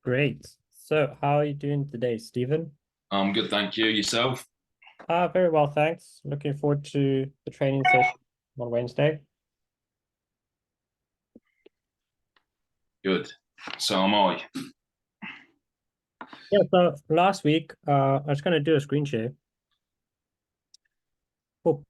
Great. So, how are you doing today, Stephen? I'm good, thank you. Yourself? Very well, thanks. Looking forward to the training session on Wednesday. Good. So am I. Yeah, so last week, I was going to do a screen share. Oh,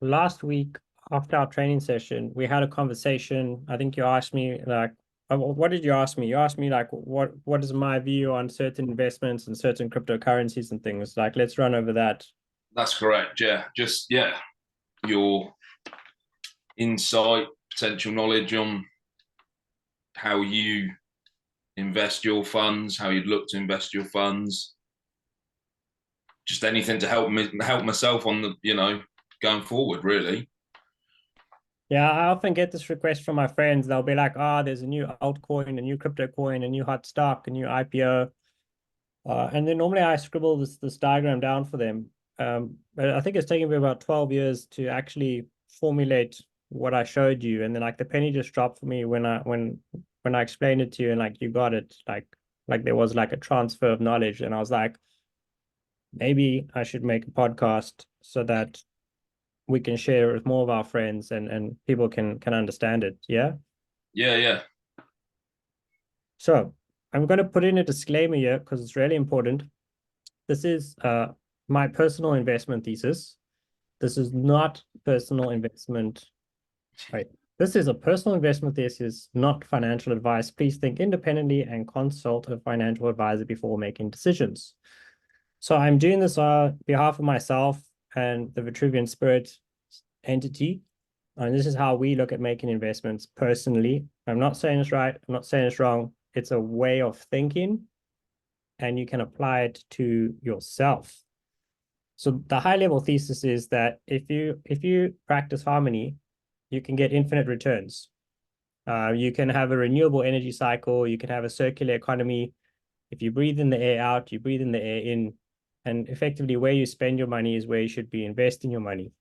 last week, after our training session, we had a conversation. I think you asked me, like, what did you ask me? You asked me, like, what is my view on certain investments and certain cryptocurrencies and things? Like, let's run over that. That's correct. Yeah. Your insight, potential knowledge on how you invest your funds, how you'd look to invest your funds. Just anything to help myself on going forward, really. Yeah, I often get this request from my friends. They'll be like, "Ah, there's a new altcoin, a new crypto coin, a new hot stock, a new IPO." And then normally I scribble this diagram down for them. But I think it's taken me about 12 years to actually formulate what I showed you. And then like the penny just dropped for me when I explained it to you and like you got it, like there was like a transfer of knowledge. And I was like, maybe I should make a podcast so that we can share it with more of our friends and people can understand it. Yeah. Yeah, yeah. So I'm going to put in a disclaimer here because it's really important. This is my personal investment thesis. This is not personal investment. Right. This is a personal investment thesis, not financial advice. Please think independently and consult a financial advisor before making decisions. So I'm doing this on behalf of myself and the Vitruvian Spirit entity. And this is how we look at making investments personally. I'm not saying it's right. I'm not saying it's wrong. It's a way of thinking, and you can apply it to yourself. So the high level thesis is that if you practice harmony, you can get infinite returns. You can have a renewable energy cycle. You can have a circular economy. If you breathe in the air out, you breathe in the air in, and effectively where you spend your money is where you should be investing your money.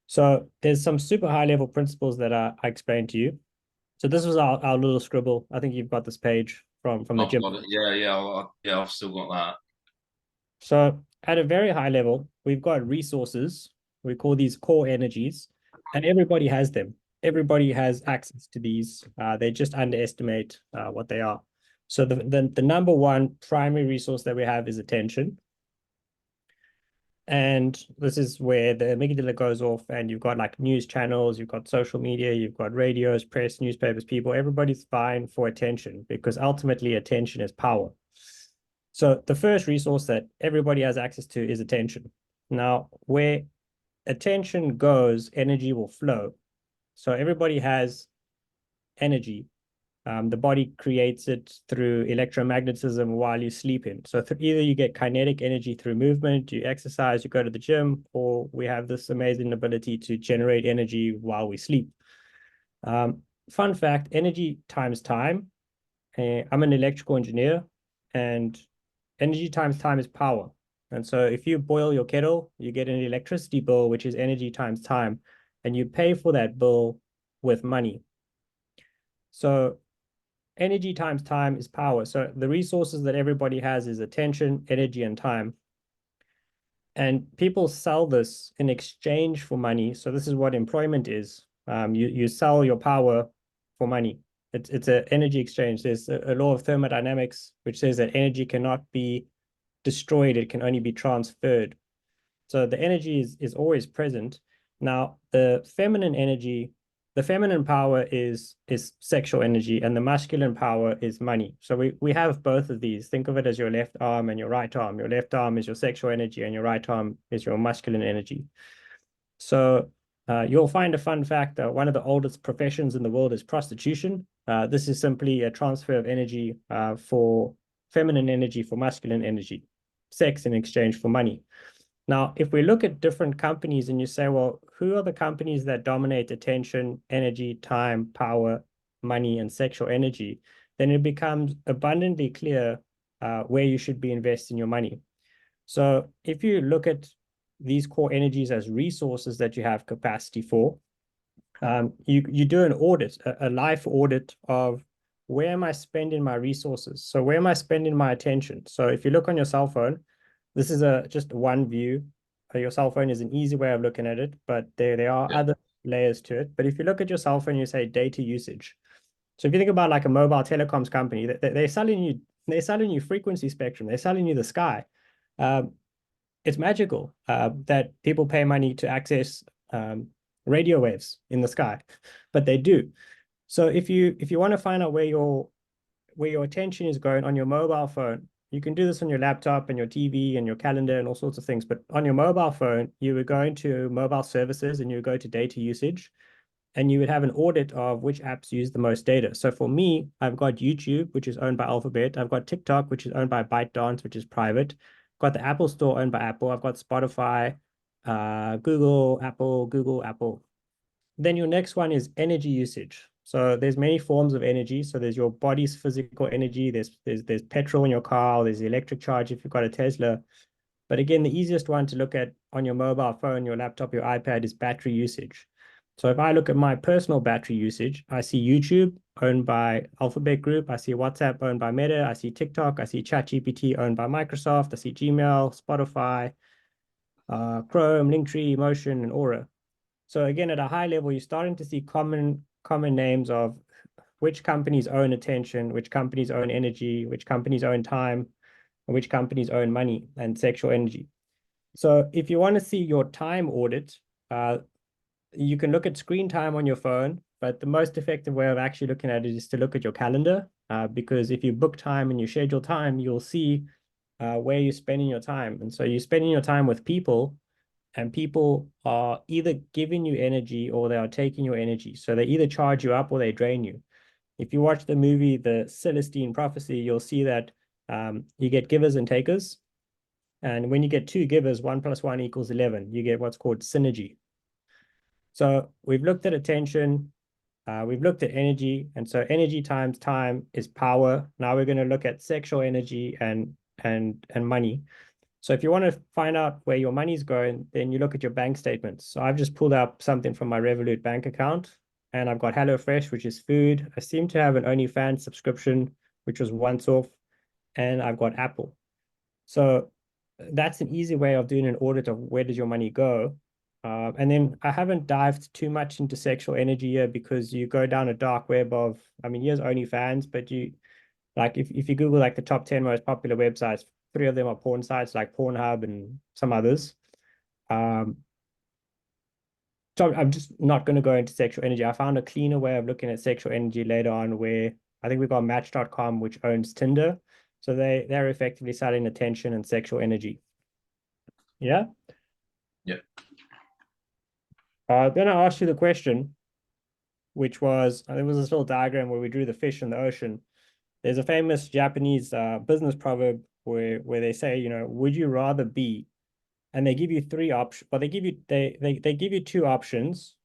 So there's some super high level principles that I explained to you. So this was our little scribble. I think you've got this page from the I've gym. got it. Yeah, yeah, yeah. I've still got that. So at a very high level, we've got resources. We call these core energies, and everybody has them. Everybody has access to these. They just underestimate what they are. So the number one primary resource that we have is attention. And this is where the amygdala goes off, and you've got like news channels, you've got social media, you've got radios, press, newspapers, people. Everybody's vying for attention because ultimately attention is power. So the first resource that everybody has access to is attention. Now, where attention goes, energy will flow. So everybody has energy. The body creates it through electromagnetism while you're sleeping. So either you get kinetic energy through movement, you exercise, you go to the gym, or we have this amazing ability to generate energy while we sleep. Fun fact, energy times time. I'm an electrical engineer, and energy times time is power. And so if you boil your kettle, you get an electricity bill, which is energy times time, and you pay for that bill with money. So energy times time is power. So the resources that everybody has is attention, energy, and time. And people sell this in exchange for money. So this is what employment is. You sell your power for money. It's an energy exchange. There's a law of thermodynamics which says that energy cannot be destroyed; it can only be transferred. So the energy is always present. Now, the feminine power is sexual energy, and the masculine power is money. So we have both of these. Think of it as your left arm and your right arm. Your left arm is your sexual energy, and your right arm is your masculine energy. So you'll find a fun fact that one of the oldest professions in the world is prostitution. This is simply a transfer of energy for feminine energy for masculine energy, sex in exchange for money. Now, if we look at different companies and you say, well, who are the companies that dominate attention, energy, time, power, money, and sexual energy, then it becomes abundantly clear where you should be investing your money. So if you look at these core energies as resources that you have capacity for, you do an audit, a life audit of where am I spending my resources? So where am I spending my attention? So if you look on your cell phone, this is just one view. Your cell phone is an easy way of looking at it, but there are Yeah. other layers to it. But if you look at your cell phone, you say data usage. So if you think about like a mobile telecoms company, they're selling you frequency spectrum. They're selling you the sky. Um, it's magical that people pay money to access radio waves in the sky, but they do. So if you want to find out where your attention is going on your mobile phone, you can do this on your laptop and your TV and your calendar and all sorts of things. But on your mobile phone, you would go into mobile services and you would go to data usage and you would have an audit of which apps use the most data. So for me, I've got YouTube, which is owned by Alphabet. I've got TikTok, which is owned by ByteDance, which is private. I've got the Apple Store owned by Apple. I've got Spotify, Google, Apple, Google, Apple. Then your next one is energy usage. So there's many forms of energy. So there's your body's physical energy. There's petrol in your car. There's the electric charge if you've got a Tesla. But again, the easiest one to look at on your mobile phone, your laptop, your iPad is battery usage. So if I look at my personal battery usage, I see YouTube owned by Alphabet Group. I see WhatsApp owned by Meta. I see TikTok. I see ChatGPT owned by Microsoft. I see Gmail, Spotify, Chrome, Linktree, Motion, and Aura. So again, at a high level, you're starting to see common names of which companies own attention, which companies own energy, which companies own time, and which companies own money and sexual energy. So if you want to see your time audit, you can look at screen time on your phone, but the most effective way of actually looking at it is to look at your calendar, because if you book time and you schedule time, you'll see where you're spending your time. And so you're spending your time with people, and people are either giving you energy or they are taking your energy. So they either charge you up or they drain you. If you watch the movie The Celestine Prophecy, you'll see that you get givers and takers. And when you get two givers, 1 + 1 = 11. You get what's called synergy. So we've looked at attention, we've looked at energy, and so energy times time is power. Now we're going to look at sexual energy and money. So if you want to find out where your money's going, then you look at your bank statements. So I've just pulled up something from my Revolut bank account, and I've got HelloFresh, which is food. I seem to have an OnlyFans subscription, which was once off, and I've got Apple. So that's an easy way of doing an audit of where does your money go. And then I haven't dived too much into sexual energy here because you go down a dark web of, I mean, here's OnlyFans, but you like if you Google like the top 10 most popular websites, 3 of them are porn sites like Pornhub and some others. So I'm just not going to go into sexual energy. I found a cleaner way of looking at sexual energy later on where I think we've got Match.com, which owns Tinder. So they're effectively selling attention and sexual energy. Yeah. Yeah. Then I asked you the question, which was, there was this little diagram where we drew the fish in the ocean. There's a famous Japanese business proverb where they say, would you rather be, and they give you 3 options, but they give you 2 options.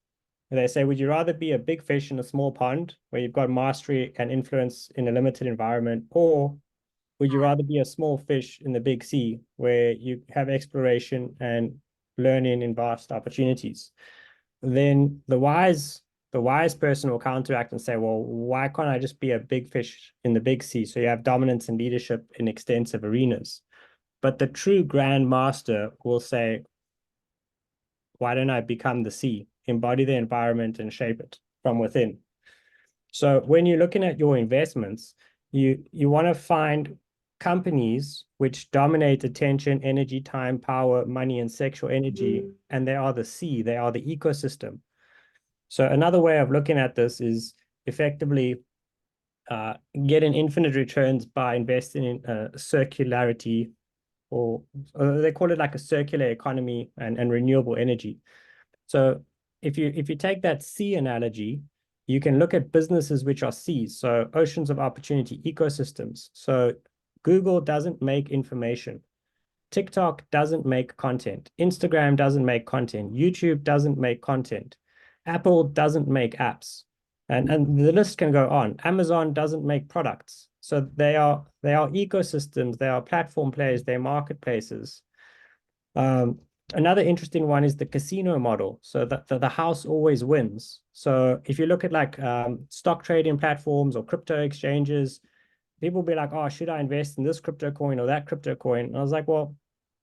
They say, would you rather be a big fish in a small pond where you've got mastery and influence in a limited environment, or would you rather be a small fish in the big sea where you have exploration and learning in vast opportunities? Then the wise person will counteract and say, well, why can't I just be a big fish in the big sea? So you have dominance and leadership in extensive arenas. But the true grand master will say, why don't I become the sea, embody the environment and shape it from within? So when you're looking at your investments, you want to find companies which dominate attention, energy, time, power, money, and sexual energy, and they are the sea, they are the ecosystem. So another way of looking at this is effectively getting infinite returns by investing in circularity, or they call it like a circular economy and renewable energy. So if you take that sea analogy, you can look at businesses which are seas, so oceans of opportunity, ecosystems. So Google doesn't make information. TikTok doesn't make content. Instagram doesn't make content. YouTube doesn't make content. Apple doesn't make apps. And the list can go on. Amazon doesn't make products. So they are ecosystems, they are platform players, they're marketplaces. Another interesting one is the casino model. So the house always wins. So if you look at like stock trading platforms or crypto exchanges, people will be like, oh, should I invest in this crypto coin or that crypto coin? And I was like, well,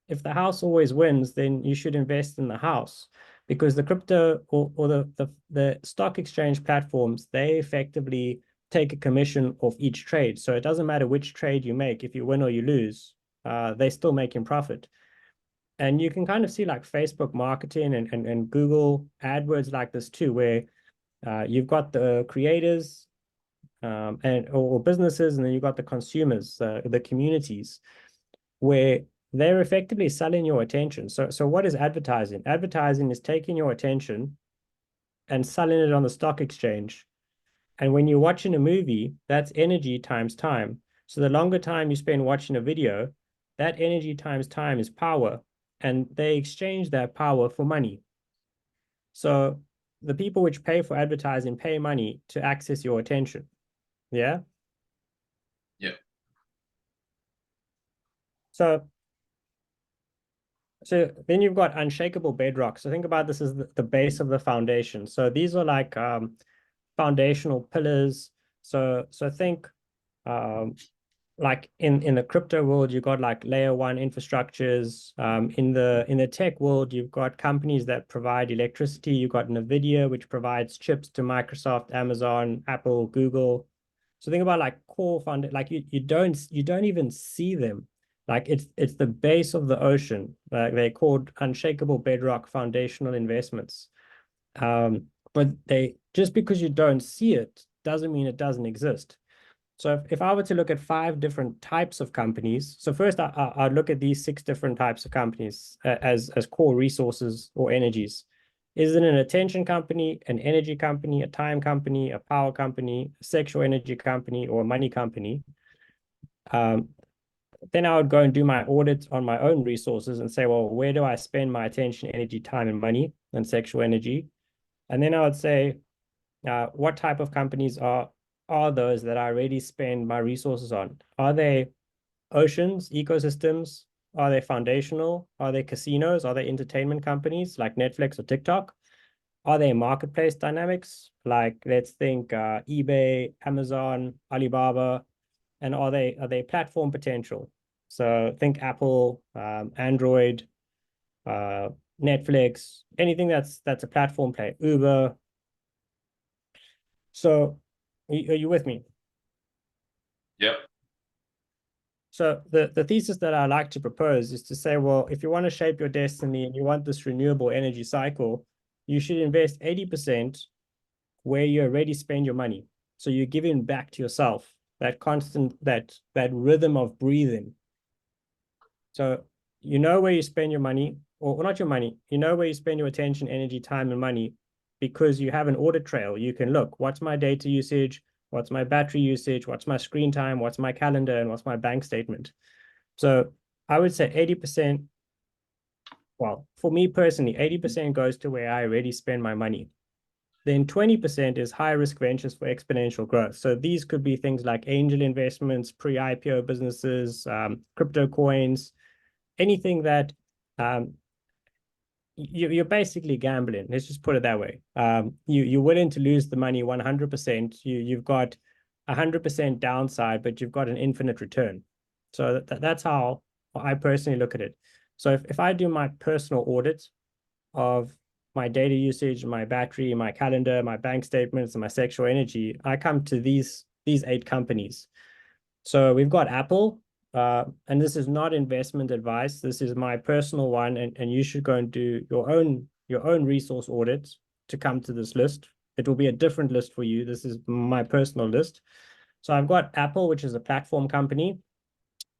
if the house always wins, then you should invest in the house, because the crypto or the stock exchange platforms, they effectively take a commission off each trade. So it doesn't matter which trade you make, if you win or you lose, they're still making profit. And you can kind of see like Facebook marketing and Google AdWords like this too, where you've got the creators and or businesses, and then you've got the consumers, the communities, where they're effectively selling your attention. So what is advertising? Advertising is taking your attention and selling it on the stock exchange. And when you're watching a movie, that's energy times time. So the longer time you spend watching a video, that energy times time is power. And they exchange that power for money. So the people which pay for advertising pay money to access your attention. Yeah. Yeah. So so then you've got unshakable bedrock. So think about this as the base of the foundation. So these are like foundational pillars. So think um, like in the crypto world, you've got like layer one infrastructures. In the tech world, you've got companies that provide electricity. You've got NVIDIA, which provides chips to Microsoft, Amazon, Apple, Google. So think about like core fund, like you don't even see them. Like it's the base of the ocean. They're called unshakable bedrock foundational investments. But they, just because you don't see it doesn't mean it doesn't exist. So if I were to look at five different types of companies, so first I'd look at these six different types of companies as core resources or energies. Is it an attention company, an energy company, a time company, a power company, a sexual energy company, or a money company? Um, then I would go and do my audit on my own resources and say, well, where do I spend my attention, energy, time, and money and sexual energy? And then I would say, what type of companies are those that I already spend my resources on? Are they oceans, ecosystems? Are they foundational? Are they casinos? Are they entertainment companies like Netflix or TikTok? Are they marketplace dynamics? Like let's think eBay, Amazon, Alibaba, and are they platform potential? So think Apple, Android, uh, Netflix, anything that's a platform play, Uber. So are you with me? Yep. So the thesis that I like to propose is to say, well, if you want to shape your destiny and you want this renewable energy cycle, you should invest 80% where you already spend your money. So you're giving back to yourself that constant, that rhythm of breathing. So you know where you spend your money, or not your money, you know where you spend your attention, energy, time, and money, because you have an audit trail. You can look, what's my data usage, what's my battery usage, what's my screen time, what's my calendar, and what's my bank statement. So I would say 80%, well, for me personally, 80% goes to where I already spend my money. Then 20% is high risk ventures for exponential growth. So these could be things like angel investments, pre-IPO businesses, crypto coins, anything that um, you're basically gambling. Let's just put it that way. You're willing to lose the money 100%. You've got 100% downside, but you've got an infinite return. So that's how I personally look at it. So if I do my personal audit of my data usage, my battery, my calendar, my bank statements, and my sexual energy, I come to these eight companies. So we've got Apple, and this is not investment advice. This is my personal one, and you should go and do your own resource audits to come to this list. It will be a different list for you. This is my personal list. So I've got Apple, which is a platform company.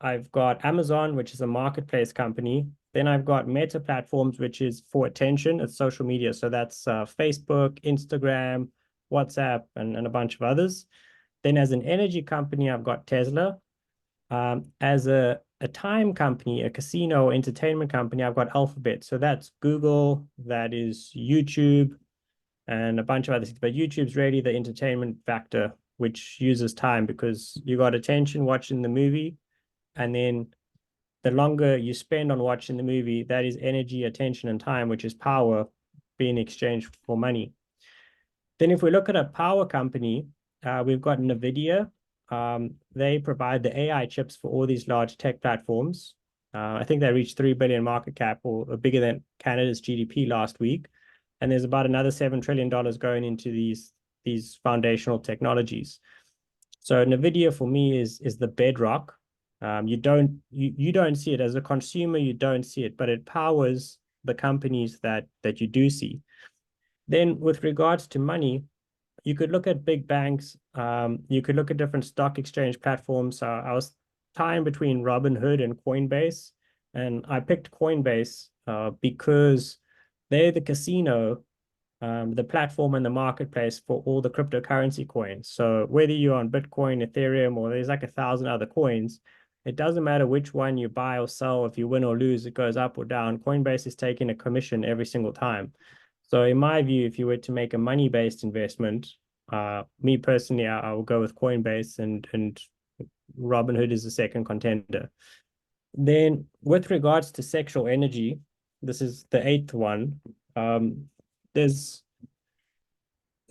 I've got Amazon, which is a marketplace company. Then I've got Meta Platforms, which is for attention. It's social media. So that's Facebook, Instagram, WhatsApp, and a bunch of others. Then as an energy company, I've got Tesla. As a time company, a casino entertainment company, I've got Alphabet. So that's Google, that is YouTube, and a bunch of other things. But YouTube's really the entertainment factor, which uses time because you got attention watching the movie, and then the longer you spend on watching the movie, that is energy, attention, and time, which is power being exchanged for money. Then if we look at a power company, we've got NVIDIA. They provide the AI chips for all these large tech platforms. I think they reached 3 billion market cap, or bigger than Canada's GDP last week. And there's about another $7 trillion going into these foundational technologies. So NVIDIA for me is the bedrock. You don't see it as a consumer, you don't see it, but it powers the companies that you do see. Then with regards to money, you could look at big banks. You could look at different stock exchange platforms. I was tying between Robinhood and Coinbase, and I picked Coinbase because they're the casino, the platform and the marketplace for all the cryptocurrency coins. So whether you're on Bitcoin, Ethereum, or there's like 1,000 other coins, it doesn't matter which one you buy or sell. If you win or lose, it goes up or down. Coinbase is taking a commission every single time. So in my view, if you were to make a money-based investment, me personally, I will go with Coinbase, and Robinhood is the second contender. Then with regards to sexual energy, this is the eighth one.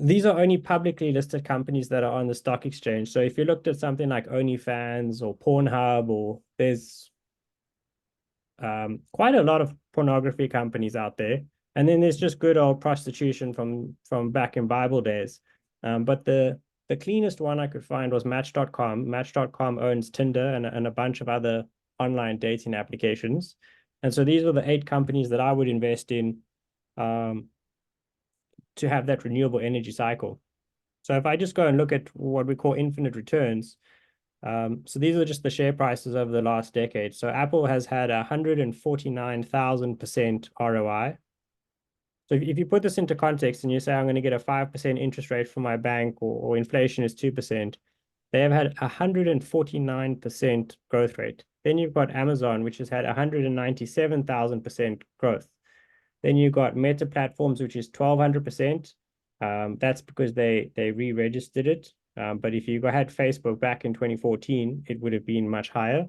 These are only publicly listed companies that are on the stock exchange. So if you looked at something like OnlyFans or Pornhub, or there's quite a lot of pornography companies out there. And then there's just good old prostitution from back in Bible days. But the cleanest one I could find was Match.com. Match.com owns Tinder and a bunch of other online dating applications. And so these are the 8 companies that I would invest in to have that renewable energy cycle. So if I just go and look at what we call infinite returns, so these are just the share prices over the last decade. So Apple has had 149,000% ROI. So if you put this into context and you say, I'm going to get a 5% interest rate from my bank, or inflation is 2%, they have had 149% growth rate. Then you've got Amazon, which has had 197,000% growth. Then you've got Meta Platforms, which is 1,200%. That's because they re-registered it. But if you had Facebook back in 2014, it would have been much higher.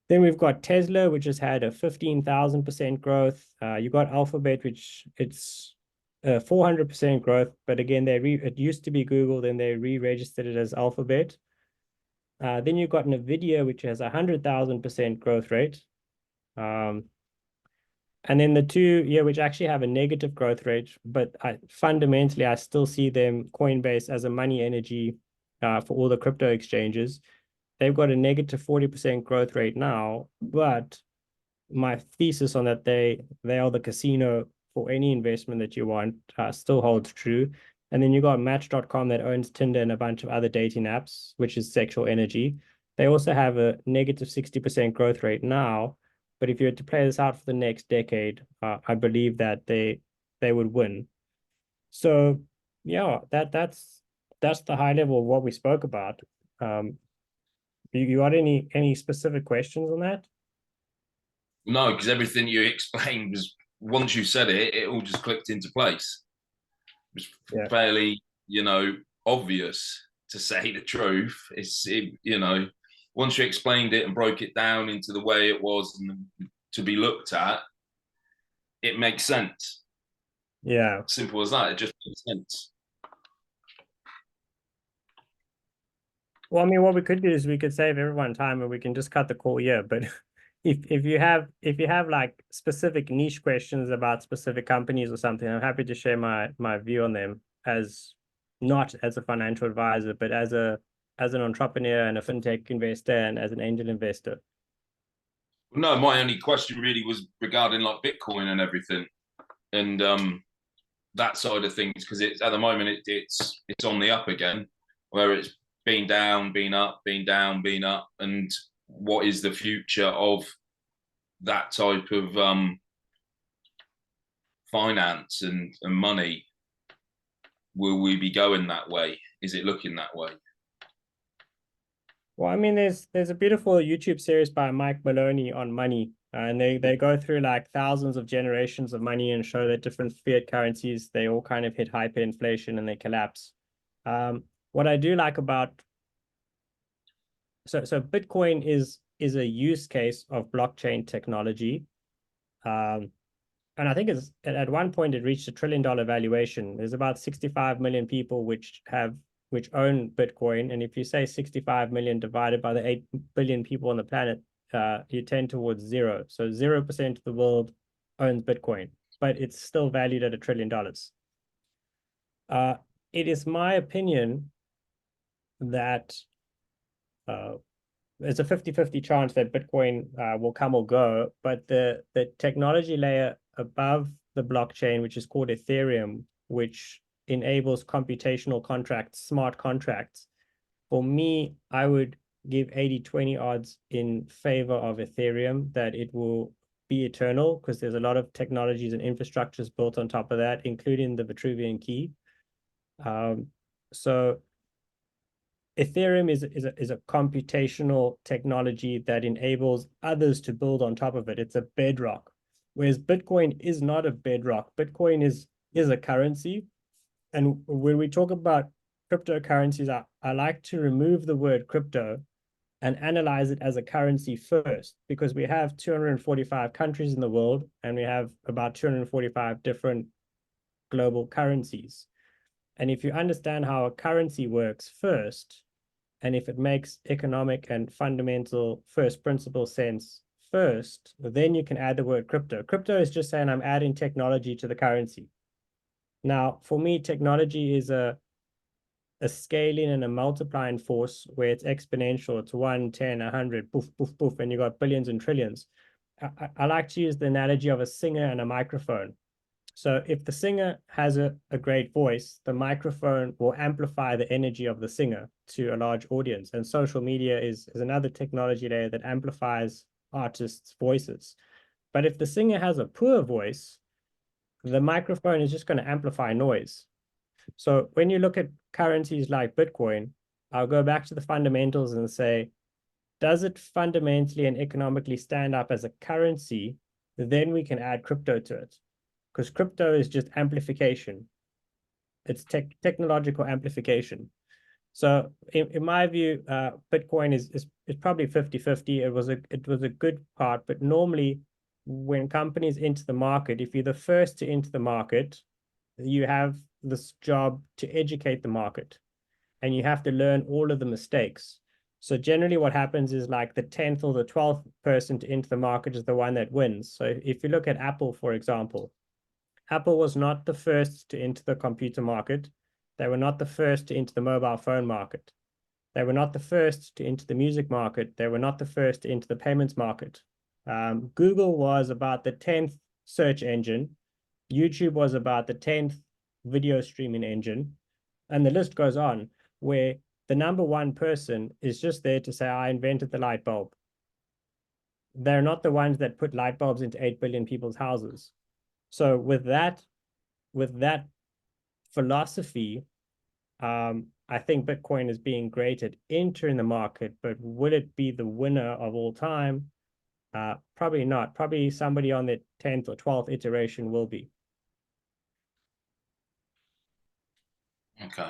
Then we've got Tesla, which has had a 15,000% growth. You got Alphabet, which it's 400% growth. But again, it used to be Google, then they re-registered it as Alphabet. Then you've got NVIDIA, which has 100,000% growth rate. And then the two, which actually have a negative growth rate, but fundamentally, I still see them, Coinbase, as a money energy for all the crypto exchanges. They've got a negative 40% growth rate now, but my thesis on that they are the casino for any investment that you want still holds true. And then you got Match.com that owns Tinder and a bunch of other dating apps, which is sexual energy. They also have a negative 60% growth rate now. But if you were to play this out for the next decade, I believe that they would win. So yeah, that's the high level of what we spoke about. You got any specific questions on that? No, because everything you explained was, once you said it, it all just clicked into place. It was fairly, obvious, to say the truth. Once you explained it and broke it down into the way it was and to be looked at, it makes sense. Yeah. Simple as that. It just makes sense. Well, I mean, what we could do is we could save everyone time and we can just cut the call here. But if you have like specific niche questions about specific companies or something, I'm happy to share my view on them, as not as a financial advisor, but as an entrepreneur and a fintech investor and as an angel investor. No, my only question really was regarding like Bitcoin and everything, and that side of things, because it's at the moment it's on the up again, where it's been down, been up, been down, been up, and what is the future of that type of finance and money? Will we be going that way? Is it looking that way? Well, I mean, there's a beautiful YouTube series by Mike Maloney on money, and they go through like thousands of generations of money and show that different fiat currencies, they all kind of hit hyperinflation and they collapse. What I do like about so Bitcoin is is a use case of blockchain technology. And I think it's at one point it reached $1 trillion valuation. There's about 65 million people which own Bitcoin. And if you say 65 million divided by the 8 billion people on the planet, you tend towards zero. So 0% of the world owns Bitcoin, but it's still valued at $1 trillion. It is my opinion that there's a 50-50 chance that Bitcoin will come or go, but the technology layer above the blockchain, which is called Ethereum, which enables computational contracts, smart contracts, for me, I would give 80-20 odds in favor of Ethereum that it will be eternal, because there's a lot of technologies and infrastructures built on top of that, including the Vitruvian key. So Ethereum is a computational technology that enables others to build on top of it. It's a bedrock, whereas Bitcoin is not a bedrock. Bitcoin is a currency. And when we talk about cryptocurrencies, I like to remove the word crypto and analyze it as a currency first, because we have 245 countries in the world and we have about 245 different global currencies. And if you understand how a currency works first, and if it makes economic and fundamental first principle sense first, then you can add the word crypto. Crypto is just saying I'm adding technology to the currency. Now, for me, technology is a scaling and a multiplying force where it's exponential. It's 1, 10, 100, poof, poof, poof, and you got billions and trillions. I like to use the analogy of a singer and a microphone. So if the singer has a great voice, the microphone will amplify the energy of the singer to a large audience. And social media is another technology layer that amplifies artists' voices. But if the singer has a poor voice, the microphone is just going to amplify noise. So when you look at currencies like Bitcoin, I'll go back to the fundamentals and say, does it fundamentally and economically stand up as a currency? Then we can add crypto to it, because crypto is just amplification. It's technological amplification. So in my view, Bitcoin is probably 50-50. It was a good part, but normally when companies enter the market, if you're the first to enter the market, you have this job to educate the market, and you have to learn all of the mistakes. So generally what happens is like the 10th or the 12th person to enter the market is the one that wins. So if you look at Apple, for example, Apple was not the first to enter the computer market. They were not the first to enter the mobile phone market. They were not the first to enter the music market. They were not the first to enter the payments market. Google was about the 10th search engine. YouTube was about the 10th video streaming engine. And the list goes on, where the number one person is just there to say, I invented the light bulb. They're not the ones that put light bulbs into 8 billion people's houses. So with that philosophy, I think Bitcoin is being great at entering the market, but would it be the winner of all time? Probably not. Probably somebody on the 10th or 12th iteration will be. Okay.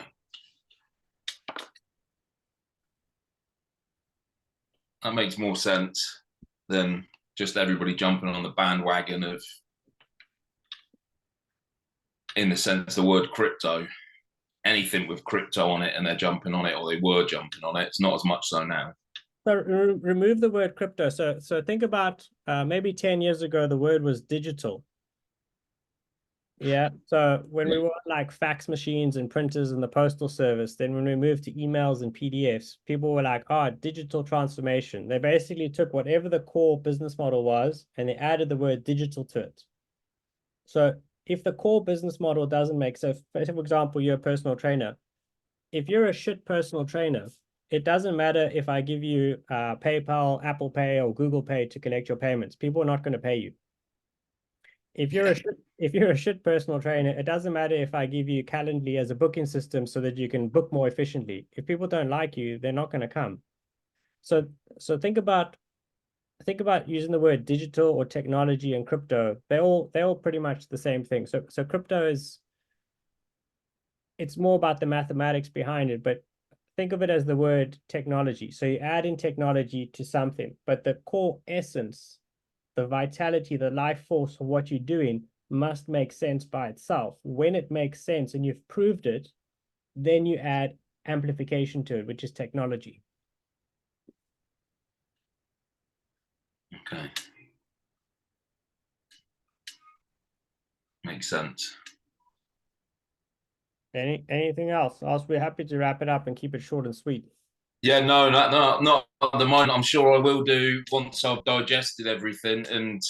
That makes more sense than just everybody jumping on the bandwagon of, in the sense, the word crypto. Anything with crypto on it, and they're jumping on it, or they were jumping on it. It's not as much so now. So remove the word crypto. So think about maybe 10 years ago, the word was digital. Yeah. So when we were like fax machines and printers and the postal service, then when we moved to emails and PDFs, people were like, oh, digital transformation. They basically took whatever the core business model was and they added the word digital to it. So if the core business model doesn't make, so for example, you're a personal trainer. If you're a shit personal trainer, it doesn't matter if I give you PayPal, Apple Pay, or Google Pay to collect your payments. People are not going to pay you. If you're a shit personal trainer, it doesn't matter if I give you Calendly as a booking system so that you can book more efficiently. If people don't like you, they're not going to come. So think about using the word digital or technology and crypto. They're all pretty much the same thing. So crypto it's more about the mathematics behind it, but think of it as the word technology. So you add in technology to something, but the core essence, the vitality, the life force of what you're doing must make sense by itself. When it makes sense and you've proved it, then you add amplification to it, which is technology. Okay. Makes sense. Anything else? Else we're happy to wrap it up and keep it short and sweet. Yeah, no, not at the moment. I'm sure I will do once I've digested everything and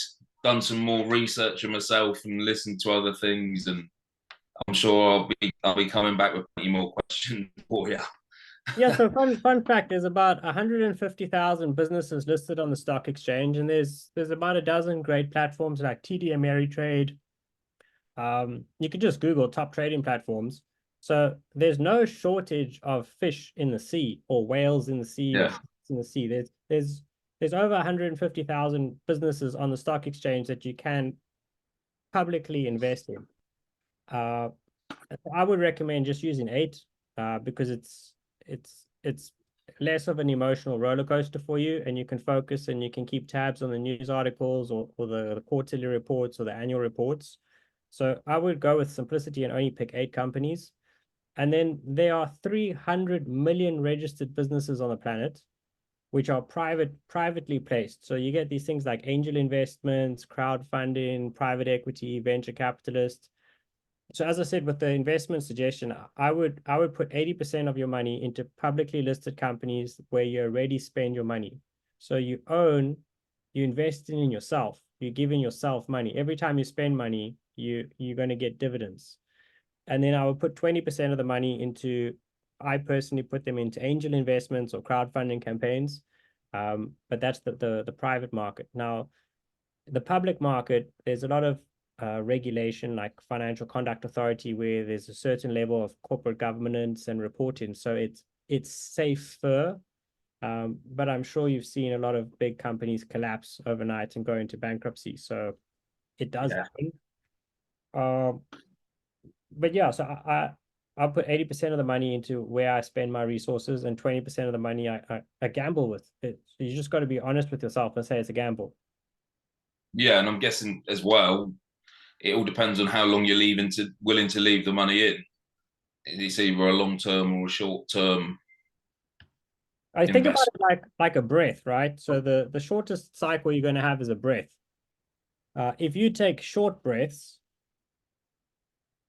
done some more research on myself and listened to other things. And I'm sure I'll be coming back with plenty more questions for you. Yeah, so fun fact, there's about 150,000 businesses listed on the stock exchange, and there's about a dozen great platforms like TD Ameritrade. You could just Google top trading platforms. So there's no shortage of fish in the sea or whales in the sea or Yeah, sharks in the sea. There's over 150,000 businesses on the stock exchange that you can publicly invest in. Uh, I would recommend just using eight because it's less of an emotional roller coaster for you, and you can focus and you can keep tabs on the news articles or the quarterly reports or the annual reports. So I would go with simplicity and only pick eight companies. And then there are 300 million registered businesses on the planet, which are privately placed. So you get these things like angel investments, crowdfunding, private equity, venture capitalists. So as I said, with the investment suggestion, I would put 80% of your money into publicly listed companies where you already spend your money. So you invest in yourself. You're giving yourself money. Every time you spend money, you're going to get dividends. And then I would put 20% of the money into, I personally put them into angel investments or crowdfunding campaigns. But that's the private market. Now, the public market, there's a lot of regulation like Financial Conduct Authority, where there's a certain level of corporate governance and reporting. So it's safer, but I'm sure you've seen a lot of big companies collapse overnight and go into bankruptcy. So it does yeah, happen. Um, but yeah, so I'll put 80% of the money into where I spend my resources, and 20% of the money I gamble with it. So you just got to be honest with yourself and say it's a gamble. yeah. And I'm guessing as well, it all depends on how long willing to leave the money in. It's either a long term or a short term I think about investment. it like a breath, right? So the shortest cycle you're going to have is a breath. If you take short breaths,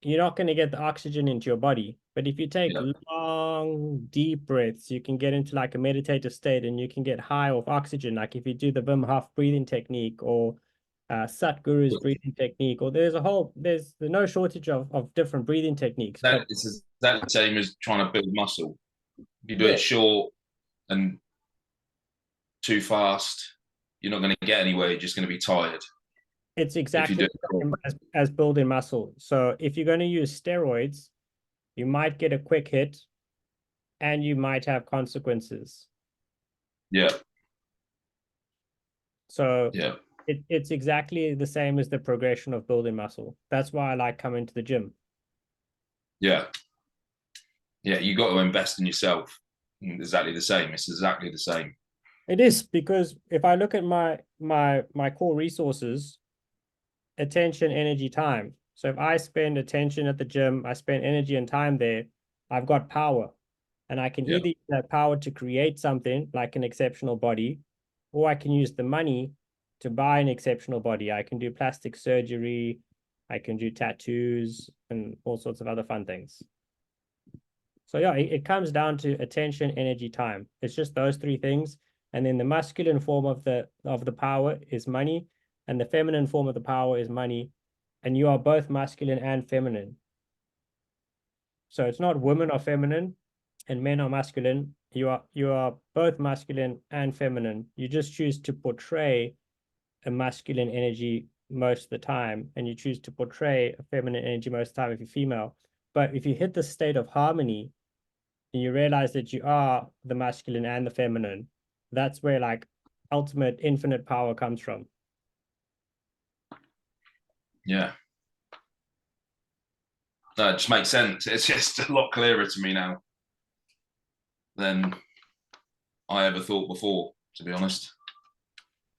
you're not going to get the oxygen into your body. But if you take Yeah, long, deep breaths, you can get into like a meditative state and you can get high off oxygen. Like if you do the Wim Hof breathing technique or Satguru's breathing technique, or there's no shortage of different breathing techniques. that But it's exactly the same as trying to build muscle. If you do yeah, it short and too fast, you're not going to get anywhere. You're just going to be tired. it's If you exactly do the it, same as building muscle. So if you're going to use steroids, you might get a quick hit and you might have consequences. yeah, So yeah, it's exactly the same as the progression of building muscle. That's why I like coming to the gym. yeah, yeah. You got to invest in yourself. Exactly the same. It's exactly the same. It is because if I look at my core resources, attention, energy, time. So if I spend attention at the gym, I spend energy and time there, I've got power. And I can Yeah, either use that power to create something like an exceptional body, or I can use the money to buy an exceptional body. I can do plastic surgery, I can do tattoos, and all sorts of other fun things. So yeah, it comes down to attention, energy, time. It's just those three things. And then the masculine form of the power is money, and the feminine form of the power is money. And you are both masculine and feminine. So it's not women are feminine and men are masculine. You are both masculine and feminine. You just choose to portray a masculine energy most of the time, and you choose to portray a feminine energy most of the time if you're female. But if you hit the state of harmony and you realize that you are the masculine and the feminine, that's where like ultimate infinite power comes from. yeah. No, it just makes sense. It's just a lot clearer to me now. than I ever thought before, to be honest.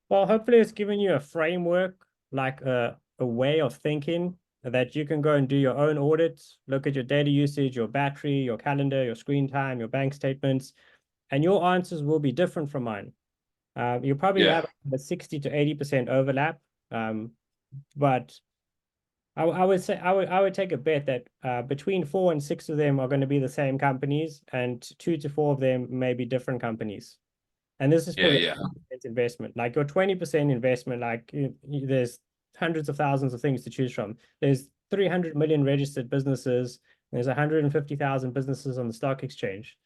Well, hopefully it's given you a framework, like a way of thinking that you can go and do your own audits, look at your data usage, your battery, your calendar, your screen time, your bank statements, and your answers will be different from mine. You probably Yeah. have a 60 to 80% overlap, but I would say I would take a bet that between 4 and 6 of them are going to be the same companies, and 2 to 4 of them may be different companies. And this is for your Yeah. investment. Like your 20% investment, like there's hundreds of thousands of things to choose from. There's 300 million registered businesses. There's 150,000 businesses on the stock exchange.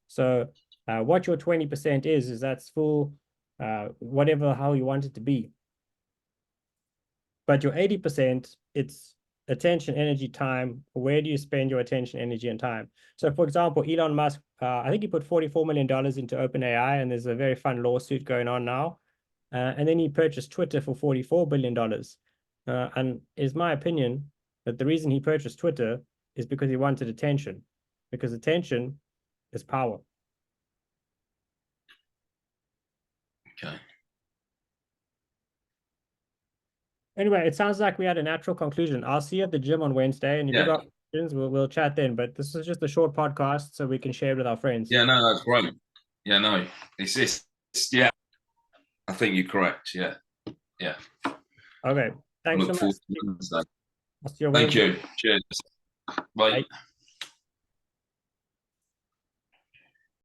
So what your 20% is that's full, whatever how you want it to be. But your 80%, it's attention, energy, time. Where do you spend your attention, energy, and time? So, for example, Elon Musk, I think he put $44 million into OpenAI, and there's a very fun lawsuit going on now. And then he purchased Twitter for $44 billion. And it's my opinion that the reason he purchased Twitter is because he wanted attention, because attention is power. Okay. Anyway, it sounds like we had a natural conclusion. I'll see you at the gym on Wednesday, and if you got questions, we'll chat then. But this is just a short podcast, so we can share it with our friends. Yeah, no, that's great. Yeah, no, it's yeah. I think you're correct. Yeah, yeah. Okay, I thanks so look much. forward to Wednesday. I'll see you Thank Wednesday. you. Cheers. Bye. Bye.